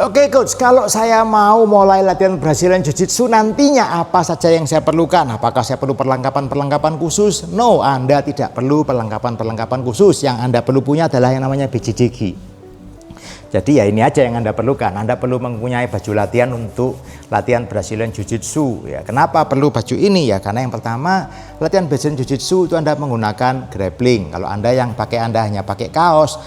Oke coach, kalau saya mau mulai latihan Brazilian Jiu-Jitsu nantinya apa saja yang saya perlukan? Apakah saya perlu perlengkapan-perlengkapan khusus? No, Anda tidak perlu perlengkapan-perlengkapan khusus. Yang Anda perlu punya adalah yang namanya BJJ. Jadi ya ini aja yang Anda perlukan. Anda perlu mempunyai baju latihan untuk latihan Brazilian Jiu-Jitsu. Ya, kenapa perlu baju ini? Ya karena yang pertama, latihan Brazilian Jiu-Jitsu itu Anda menggunakan grappling. Kalau Anda hanya pakai kaos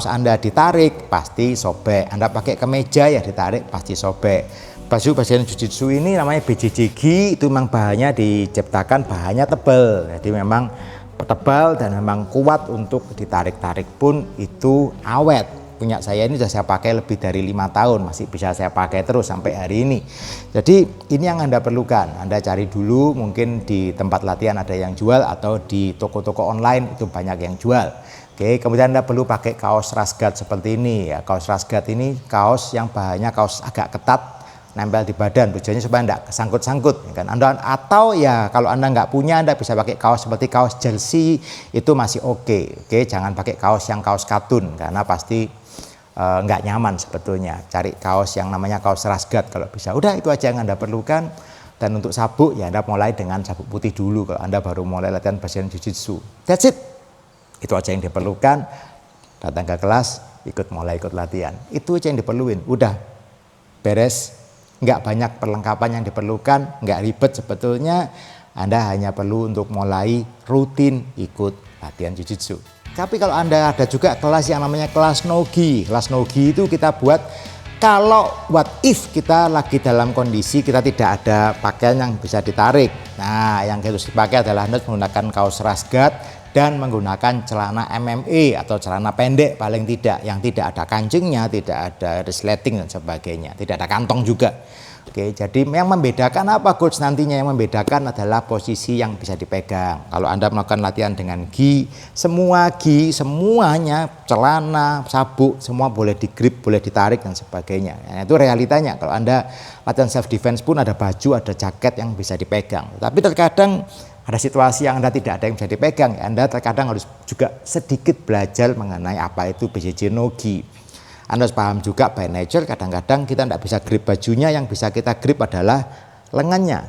Anda ditarik pasti sobek. Anda pakai kemeja ya ditarik pasti sobek. Baju Brazilian Jiu-Jitsu ini namanya BJJ gi, itu memang bahannya diciptakan bahannya tebal. Jadi memang tebal dan memang kuat untuk ditarik-tarik pun itu awet. Punya saya ini sudah saya pakai lebih dari 5 tahun, masih bisa saya pakai terus sampai hari ini. Jadi ini yang Anda perlukan. Anda cari dulu, mungkin di tempat latihan ada yang jual atau di toko-toko online itu banyak yang jual. Oke, kemudian Anda perlu pakai kaos rash guard seperti ini ya. Kaos rash guard ini kaos yang bahannya kaos agak ketat, nempel di badan, tujuannya supaya tidak kesangkut-sangkut kan. Atau ya kalau Anda nggak punya, Anda bisa pakai kaos seperti kaos jersey, itu masih oke. Oke, jangan pakai kaos yang kaos katun karena pasti nggak nyaman sebetulnya. Cari kaos yang namanya kaos rash guard kalau bisa. Udah itu aja yang Anda perlukan. Dan untuk sabuk ya Anda mulai dengan sabuk putih dulu kalau Anda baru mulai latihan Brazilian Jiu-Jitsu. That's it. Itu aja yang diperlukan. Datang ke kelas, ikut latihan. Itu aja yang diperluin. Udah beres. Nggak banyak perlengkapan yang diperlukan, nggak ribet sebetulnya. Anda hanya perlu untuk mulai rutin ikut latihan Jiu-Jitsu. Tapi kalau Anda ada juga kelas yang namanya kelas no-gi. Kelas no-gi itu kita buat kalau what if kita lagi dalam kondisi kita tidak ada pakaian yang bisa ditarik. Nah, yang harus dipakai adalah Anda menggunakan kaos rash guard dan menggunakan celana MMA atau celana pendek paling tidak, yang tidak ada kancingnya, tidak ada resleting dan sebagainya, tidak ada kantong juga. Oke, jadi yang membedakan apa coach nantinya? Yang membedakan adalah posisi yang bisa dipegang. Kalau Anda melakukan latihan dengan gi, semuanya, celana, sabuk, semua boleh digrip, boleh ditarik dan sebagainya. Nah, itu realitanya. Kalau Anda latihan self defense pun ada baju, ada jaket yang bisa dipegang. Tapi terkadang ada situasi yang Anda tidak ada yang bisa dipegang. Anda terkadang harus juga sedikit belajar mengenai apa itu BJJ no-gi. Anda harus paham juga by nature kadang-kadang kita tidak bisa grip bajunya, yang bisa kita grip adalah lengannya.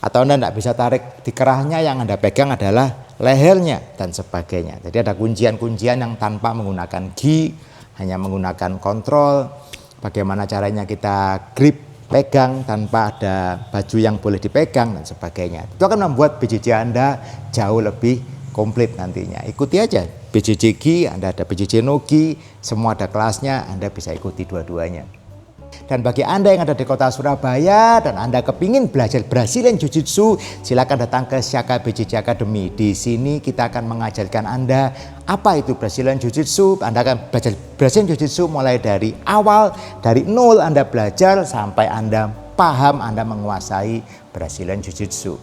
Atau Anda tidak bisa tarik di kerahnya, yang Anda pegang adalah lehernya dan sebagainya. Jadi ada kuncian-kuncian yang tanpa menggunakan gi, hanya menggunakan kontrol. Bagaimana caranya kita grip, pegang tanpa ada baju yang boleh dipegang dan sebagainya. Itu akan membuat BJJ Anda jauh lebih komplit nantinya. Ikuti aja BJJ gi, Anda ada BJJ no-gi, semua ada kelasnya, Anda bisa ikuti dua-duanya. Dan bagi Anda yang ada di kota Surabaya dan Anda kepingin belajar Brazilian Jiu-Jitsu, silakan datang ke Syaka BJJ Academy. Di sini kita akan mengajarkan Anda apa itu Brazilian Jiu-Jitsu. Anda akan belajar Brazilian Jiu-Jitsu mulai dari awal, dari nol Anda belajar sampai Anda paham, Anda menguasai Brazilian Jiu-Jitsu.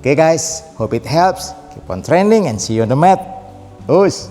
Okay guys, hope it helps. Keep on training and see you on the mat. Us.